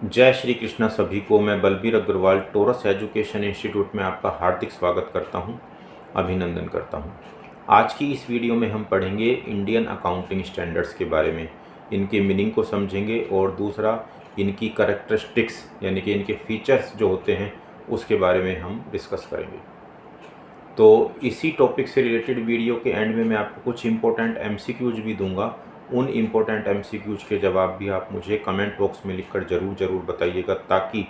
जय श्री कृष्णा सभी को। मैं Balbir Agarwal Taurus education institute में आपका हार्दिक स्वागत करता हूं, अभिनंदन करता हूं। आज की इस वीडियो में हम पढ़ेंगे इंडियन अकाउंटिंग स्टैंडर्ड्स के बारे में, इनके मीनिंग को समझेंगे और दूसरा इनकी करैक्टरिस्टिक्स यानी कि इनके फीचर्स जो होते हैं उसके बारे में हम डिस्कस करेंगे। तो इसी टॉपिक से रिलेटेड वीडियो के एंड में मैं आपको कुछ इंपॉर्टेंट एमसीक्यूज भी दूंगा। उन इम्पोर्टेंट एमसीक्यूज के जवाब भी आप मुझे कमेंट बॉक्स में लिखकर ज़रूर बताइएगा, ताकि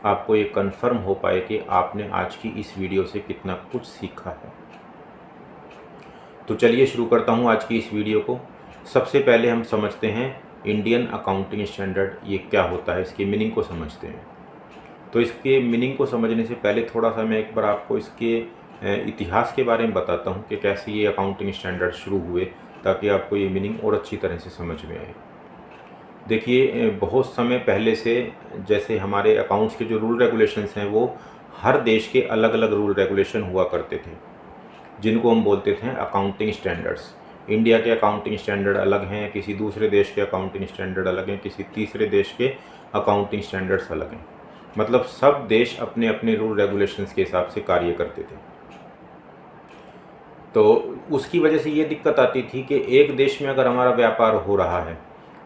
आपको ये कंफर्म हो पाए कि आपने आज की इस वीडियो से कितना कुछ सीखा है। तो चलिए शुरू करता हूँ आज की इस वीडियो को। सबसे पहले हम समझते हैं इंडियन अकाउंटिंग स्टैंडर्ड ये क्या होता है, इसके मीनिंग को समझते हैं। तो इसके मीनिंग को समझने से पहले थोड़ा सा मैं एक बार आपको इसके इतिहास के बारे में बताता हूँ कि कैसे ये अकाउंटिंग स्टैंडर्ड शुरू हुए, ताकि आपको ये मीनिंग और अच्छी तरह से समझ में आए। देखिए, बहुत समय पहले से जैसे हमारे अकाउंट्स के जो रूल रेगुलेशंस हैं वो हर देश के अलग अलग रूल रेगुलेशन हुआ करते थे, जिनको हम बोलते थे अकाउंटिंग स्टैंडर्ड्स। इंडिया के अकाउंटिंग स्टैंडर्ड अलग हैं, किसी दूसरे देश के अकाउंटिंग स्टैंडर्ड अलग हैं, किसी तीसरे देश के अकाउंटिंग स्टैंडर्ड्स अलग हैं। मतलब सब देश अपने अपने रूल रेगुलेशंस के हिसाब से कार्य करते थे। तो उसकी वजह से ये दिक्कत आती थी कि एक देश में अगर हमारा व्यापार हो रहा है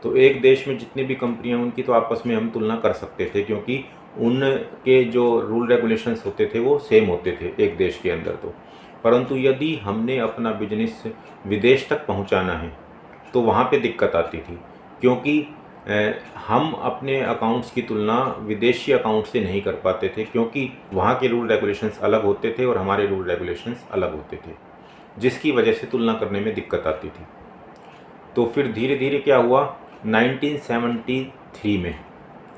तो एक देश में जितनी भी कंपनियां उनकी तो आपस में हम तुलना कर सकते थे, क्योंकि उनके जो रूल रेगुलेशंस होते थे वो सेम होते थे एक देश के अंदर। तो परंतु यदि हमने अपना बिजनेस विदेश तक पहुंचाना है तो वहाँ पे दिक्कत आती थी, क्योंकि हम अपने अकाउंट्स की तुलना विदेशी अकाउंट से नहीं कर पाते थे, क्योंकि वहाँ के रूल रेगुलेशंस अलग होते थे और हमारे रूल रेगुलेशंस अलग होते थे, जिसकी वजह से तुलना करने में दिक्कत आती थी। तो फिर धीरे धीरे क्या हुआ, 1973 में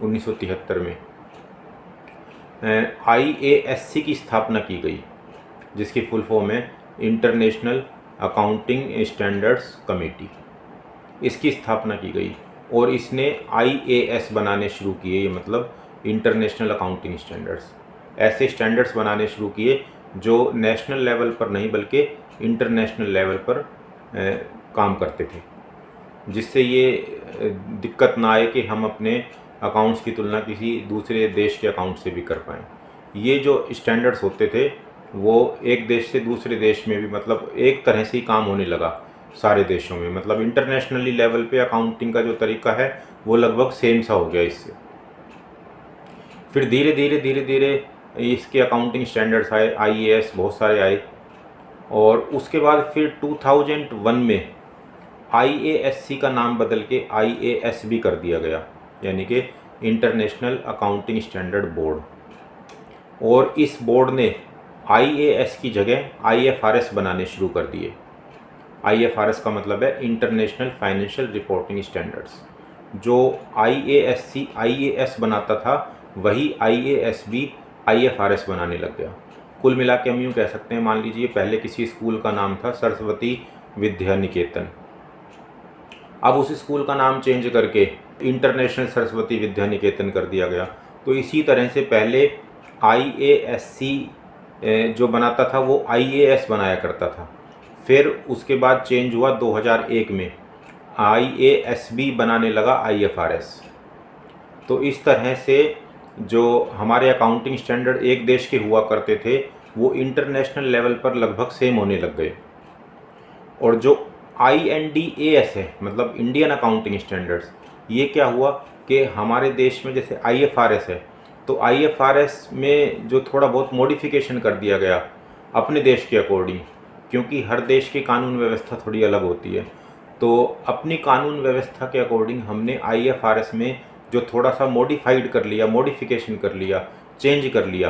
1973 में IASC की स्थापना की गई, जिसकी फुल फॉर्म है इंटरनेशनल अकाउंटिंग स्टैंडर्ड्स कमेटी। इसकी स्थापना की गई और इसने IAS बनाने शुरू किए, ये मतलब इंटरनेशनल अकाउंटिंग स्टैंडर्ड्स। ऐसे स्टैंडर्ड्स बनाने शुरू किए जो नेशनल लेवल पर नहीं बल्कि इंटरनेशनल लेवल पर काम करते थे, जिससे ये दिक्कत ना आए कि हम अपने अकाउंट्स की तुलना किसी दूसरे देश के अकाउंट से भी कर पाएँ। ये जो स्टैंडर्ड्स होते थे वो एक देश से दूसरे देश में भी मतलब एक तरह से ही काम होने लगा सारे देशों में। मतलब इंटरनेशनली लेवल पे अकाउंटिंग का जो तरीका है वो लगभग सेम सा हो गया इससे। फिर धीरे धीरे इसके अकाउंटिंग स्टैंडर्ड्स आए, IAS बहुत सारे आए, और उसके बाद फिर 2001 में IASC का नाम बदल के IASB कर दिया गया, यानी कि इंटरनेशनल अकाउंटिंग स्टैंडर्ड बोर्ड। और इस बोर्ड ने IAS की जगह IFRS बनाने शुरू कर दिए। IFRS का मतलब है इंटरनेशनल फाइनेंशियल रिपोर्टिंग स्टैंडर्ड्स। जो IAS बनाता था वही IASB IFRS बनाने लग गया। कुल मिला के हम यूँ कह सकते हैं, मान लीजिए पहले किसी स्कूल का नाम था सरस्वती विद्या निकेतन, अब उस स्कूल का नाम चेंज करके इंटरनेशनल सरस्वती विद्या निकेतन कर दिया गया। तो इसी तरह से पहले IASC जो बनाता था वो IAS बनाया करता था, फिर उसके बाद चेंज हुआ 2001 में, IASB बनाने लगा IFRS। तो इस तरह से जो हमारे अकाउंटिंग स्टैंडर्ड एक देश के हुआ करते थे वो इंटरनेशनल लेवल पर लगभग सेम होने लग गए। और जो INDAS है मतलब इंडियन अकाउंटिंग स्टैंडर्ड्स, ये क्या हुआ कि हमारे देश में जैसे IFRS है तो IFRS में जो थोड़ा बहुत मॉडिफिकेशन कर दिया गया अपने देश के अकॉर्डिंग, क्योंकि हर देश की कानून व्यवस्था थोड़ी अलग होती है। तो अपनी कानून व्यवस्था के अकॉर्डिंग हमने IFRS में जो थोड़ा सा मॉडिफाइड कर लिया, मॉडिफिकेशन कर लिया, चेंज कर लिया,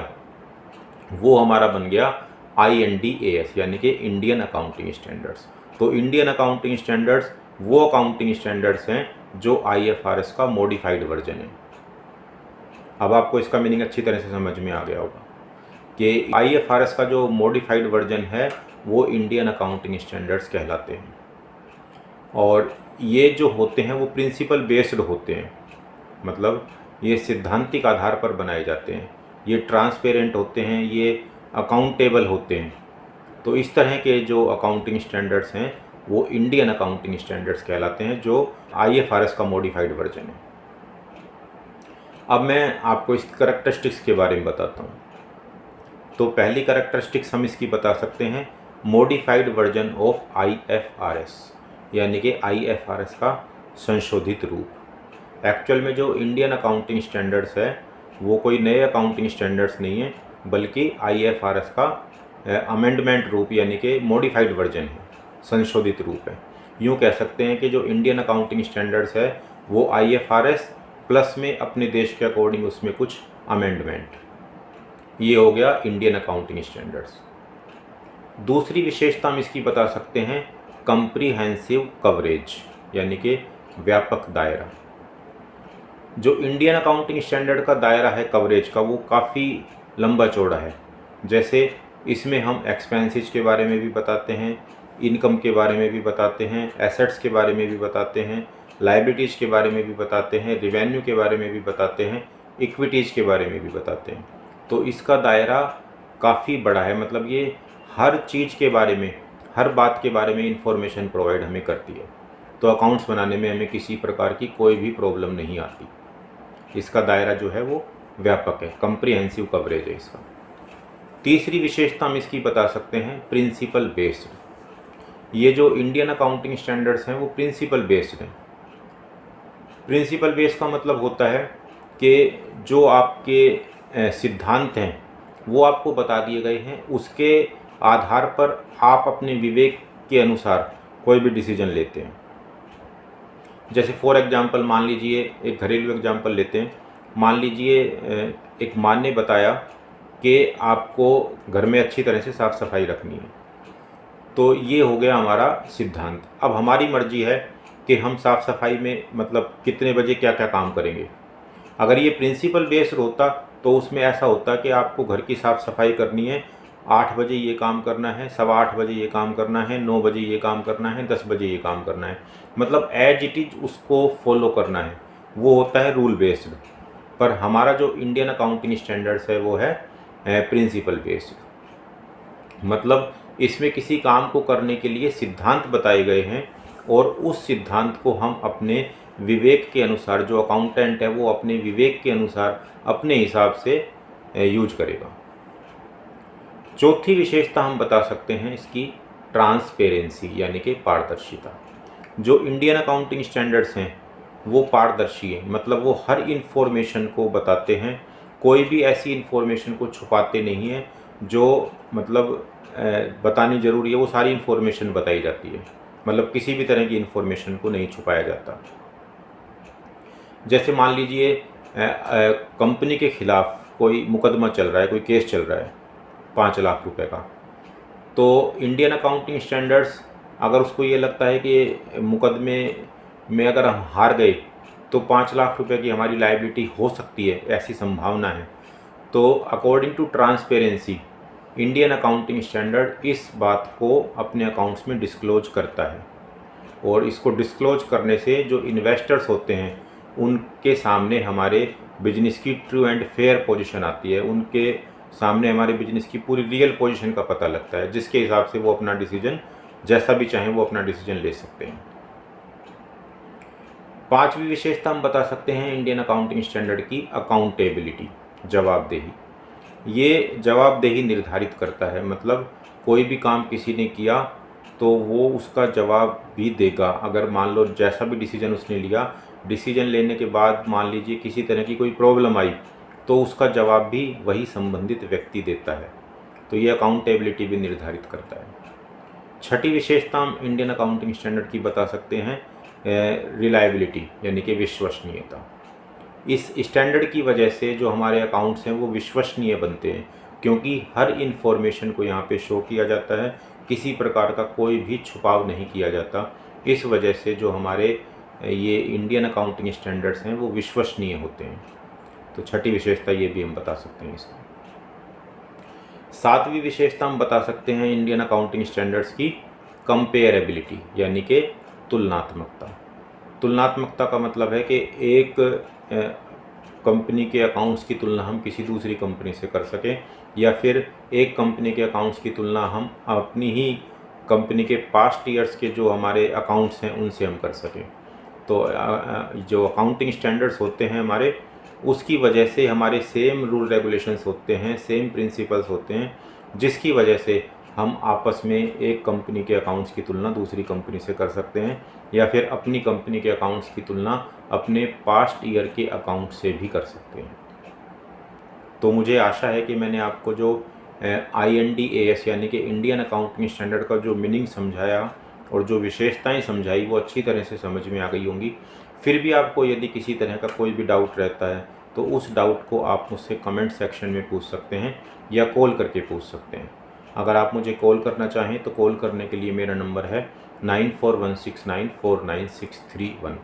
वो हमारा बन गया INDAS यानी कि इंडियन अकाउंटिंग स्टैंडर्ड्स। तो इंडियन अकाउंटिंग स्टैंडर्ड्स वो अकाउंटिंग स्टैंडर्ड्स हैं जो IFRS का मॉडिफाइड वर्जन है। अब आपको इसका मीनिंग अच्छी तरह से समझ में आ गया होगा कि IFRS का जो मॉडिफाइड वर्जन है वो इंडियन अकाउंटिंग स्टैंडर्ड्स कहलाते हैं। और ये जो होते हैं वो प्रिंसिपल बेस्ड होते हैं, मतलब ये सिद्धांतिक आधार पर बनाए जाते हैं, ये ट्रांसपेरेंट होते हैं, ये अकाउंटेबल होते हैं। तो इस तरह के जो अकाउंटिंग स्टैंडर्ड्स हैं वो इंडियन अकाउंटिंग स्टैंडर्ड्स कहलाते हैं, जो IFRS का मॉडिफाइड वर्जन है। अब मैं आपको इस करैक्टरिस्टिक्स के बारे में बताता हूँ। तो पहली करैक्टरिस्टिक्स हम इसकी बता सकते हैं, मॉडिफाइड वर्जन ऑफ IFRS, यानी कि IFRS का संशोधित रूप। एक्चुअल में जो इंडियन अकाउंटिंग स्टैंडर्ड्स है वो कोई नए अकाउंटिंग स्टैंडर्ड्स नहीं है, बल्कि IFRS का अमेंडमेंट रूप यानी कि मॉडिफाइड वर्जन है, संशोधित रूप है। यूँ कह सकते हैं कि जो इंडियन अकाउंटिंग स्टैंडर्ड्स है वो IFRS प्लस में अपने देश के अकॉर्डिंग उसमें कुछ अमेंडमेंट, ये हो गया इंडियन अकाउंटिंग स्टैंडर्ड्स। दूसरी विशेषता हम इसकी बता सकते हैं, कंप्रीहेंसिव कवरेज, यानी कि व्यापक दायरा। जो इंडियन अकाउंटिंग स्टैंडर्ड का दायरा है कवरेज का, वो काफ़ी लंबा चौड़ा है। जैसे इसमें हम एक्सपेंसेस के बारे में भी बताते हैं, इनकम के बारे में भी बताते हैं, एसेट्स के बारे में भी बताते हैं, लायबिलिटीज़ के बारे में भी बताते हैं, रिवेन्यू के बारे में भी बताते हैं, इक्विटीज़ के बारे में भी बताते हैं। तो इसका दायरा काफ़ी बड़ा है, मतलब ये हर चीज़ के बारे में, हर बात के बारे में इंफॉर्मेशन प्रोवाइड हमें करती है। तो अकाउंट्स बनाने में हमें किसी प्रकार की कोई भी प्रॉब्लम नहीं आती। इसका दायरा जो है वो व्यापक है, कंप्रीहेंसिव कवरेज है इसका। तीसरी विशेषता हम इसकी बता सकते हैं, प्रिंसिपल बेस्ड। ये जो इंडियन अकाउंटिंग स्टैंडर्ड्स हैं वो प्रिंसिपल बेस्ड हैं। प्रिंसिपल बेस्ड का मतलब होता है कि जो आपके सिद्धांत हैं वो आपको बता दिए गए हैं, उसके आधार पर आप अपने विवेक के अनुसार कोई भी डिसीजन लेते हैं। जैसे फॉर एग्जांपल मान लीजिए, एक घरेलू एग्जांपल लेते हैं। मान लीजिए एक माँ ने बताया कि आपको घर में अच्छी तरह से साफ़ सफाई रखनी है, तो ये हो गया हमारा सिद्धांत। अब हमारी मर्जी है कि हम साफ़ सफाई में मतलब कितने बजे क्या क्या काम करेंगे। अगर ये प्रिंसिपल बेस्ड होता तो उसमें ऐसा होता कि आपको घर की साफ़ सफाई करनी है, 8 बजे ये काम करना है, 8:15 बजे ये काम करना है, 9 बजे ये काम करना है, 10 बजे ये काम करना है, मतलब एज इट इज़ उसको फॉलो करना है। वो होता है रूल बेस्ड। पर हमारा जो इंडियन अकाउंटिंग स्टैंडर्ड्स है वो है प्रिंसिपल बेस्ड। मतलब इसमें किसी काम को करने के लिए सिद्धांत बताए गए हैं और उस सिद्धांत को हम अपने विवेक के अनुसार, जो अकाउंटेंट है वो अपने विवेक के अनुसार अपने हिसाब से यूज करेगा। चौथी विशेषता हम बता सकते हैं इसकी, ट्रांसपेरेंसी, यानी कि पारदर्शिता। जो इंडियन अकाउंटिंग स्टैंडर्ड्स हैं वो पारदर्शी है, मतलब वो हर इन्फॉर्मेशन को बताते हैं, कोई भी ऐसी इन्फॉर्मेशन को छुपाते नहीं हैं जो मतलब बतानी ज़रूरी है, वो सारी इन्फॉर्मेशन बताई जाती है, मतलब किसी भी तरह की इन्फॉर्मेशन को नहीं छुपाया जाता। जैसे मान लीजिए कंपनी के ख़िलाफ़ कोई मुकदमा चल रहा है, कोई केस चल रहा है 5 लाख रुपए का, तो इंडियन अकाउंटिंग स्टैंडर्ड्स अगर उसको ये लगता है कि मुकदमे में अगर हम हार गए तो 5 लाख रुपए की हमारी लायबिलिटी हो सकती है, ऐसी संभावना है, तो according to transparency Indian accounting standard इस बात को अपने अकाउंट्स में डिस्क्लोज करता है। और इसको डिस्क्लोज करने से जो इन्वेस्टर्स होते हैं उनके सामने हमारे बिजनेस की ट्रू एंड फेयर पोजीशन आती है, उनके सामने हमारे बिजनेस की पूरी रियल पोजीशन का पता लगता है, जिसके हिसाब से वो अपना डिसीजन जैसा भी चाहें वो अपना डिसीजन ले सकते हैं। पांचवी विशेषता हम बता सकते हैं इंडियन अकाउंटिंग स्टैंडर्ड की, अकाउंटेबिलिटी, जवाबदेही। ये जवाबदेही निर्धारित करता है, मतलब कोई भी काम किसी ने किया तो वो उसका जवाब भी देगा। अगर मान लो जैसा भी डिसीजन उसने लिया, डिसीजन लेने के बाद मान लीजिए किसी तरह की कोई प्रॉब्लम आई तो उसका जवाब भी वही संबंधित व्यक्ति देता है। तो ये अकाउंटेबिलिटी भी निर्धारित करता है। छठी विशेषता हम इंडियन अकाउंटिंग स्टैंडर्ड की बता सकते हैं, रिलायबिलिटी, यानी कि विश्वसनीयता। इस स्टैंडर्ड की वजह से जो हमारे अकाउंट्स हैं वो विश्वसनीय बनते हैं, क्योंकि हर इन्फॉर्मेशन को यहाँ पे शो किया जाता है, किसी प्रकार का कोई भी छुपाव नहीं किया जाता। इस वजह से जो हमारे ये इंडियन अकाउंटिंग स्टैंडर्ड्स हैं वो विश्वसनीय होते हैं। तो छठी विशेषता ये भी हम बता सकते हैं इसकी। सातवीं विशेषता हम बता सकते हैं इंडियन अकाउंटिंग स्टैंडर्ड्स की, कंपेरेबिलिटी, यानी कि तुलनात्मकता। तुलनात्मकता का मतलब है कि एक कंपनी के अकाउंट्स की तुलना हम किसी दूसरी कंपनी से कर सकें, या फिर एक कंपनी के अकाउंट्स की तुलना हम अपनी ही कंपनी के पास्ट ईयर्स के जो हमारे अकाउंट्स हैं उनसे हम कर सकें। तो जो अकाउंटिंग स्टैंडर्ड्स होते हैं हमारे, उसकी वजह से हमारे सेम रूल रेगुलेशंस होते हैं, सेम प्रिंसिपल्स होते हैं, जिसकी वजह से हम आपस में एक कंपनी के अकाउंट्स की तुलना दूसरी कंपनी से कर सकते हैं, या फिर अपनी कंपनी के अकाउंट्स की तुलना अपने पास्ट ईयर के अकाउंट से भी कर सकते हैं। तो मुझे आशा है कि मैंने आपको जो IND-AS यानी कि इंडियन अकाउंटिंग स्टैंडर्ड का जो मीनिंग समझाया और जो विशेषताएं समझाई वो अच्छी तरह से समझ में आ गई होंगी। फिर भी आपको यदि किसी तरह का कोई भी डाउट रहता है तो उस डाउट को आप मुझसे कमेंट सेक्शन में पूछ सकते हैं या कॉल करके पूछ सकते हैं। अगर आप मुझे कॉल करना चाहें तो कॉल करने के लिए मेरा नंबर है 9416949631।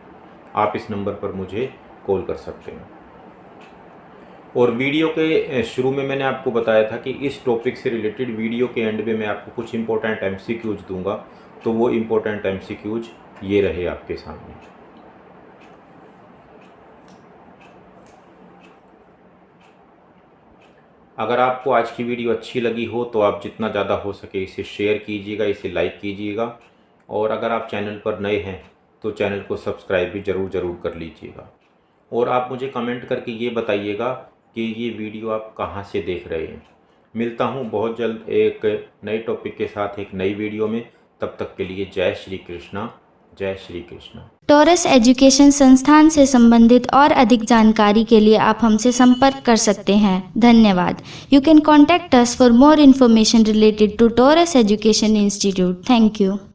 आप इस नंबर पर मुझे कॉल कर सकते हैं। और वीडियो के शुरू में मैंने आपको बताया था कि इस टॉपिक से रिलेटेड वीडियो के एंड में मैं आपको कुछ इंपॉर्टेंट MCQs दूंगा, तो वो इंपॉर्टेंट MCQs ये रहे आपके सामने। अगर आपको आज की वीडियो अच्छी लगी हो तो आप जितना ज़्यादा हो सके इसे शेयर कीजिएगा, इसे लाइक कीजिएगा, और अगर आप चैनल पर नए हैं तो चैनल को सब्सक्राइब भी ज़रूर कर लीजिएगा। और आप मुझे कमेंट करके ये बताइएगा कि ये वीडियो आप कहाँ से देख रहे हैं। मिलता हूँ बहुत जल्द एक नए टॉपिक के साथ एक नई वीडियो में। तब तक के लिए जय श्री कृष्णा, जय श्री कृष्णा। टोरस एजुकेशन संस्थान से संबंधित और अधिक जानकारी के लिए आप हमसे संपर्क कर सकते हैं। धन्यवाद। You can contact us for more information related to Taurus education institute. Thank you.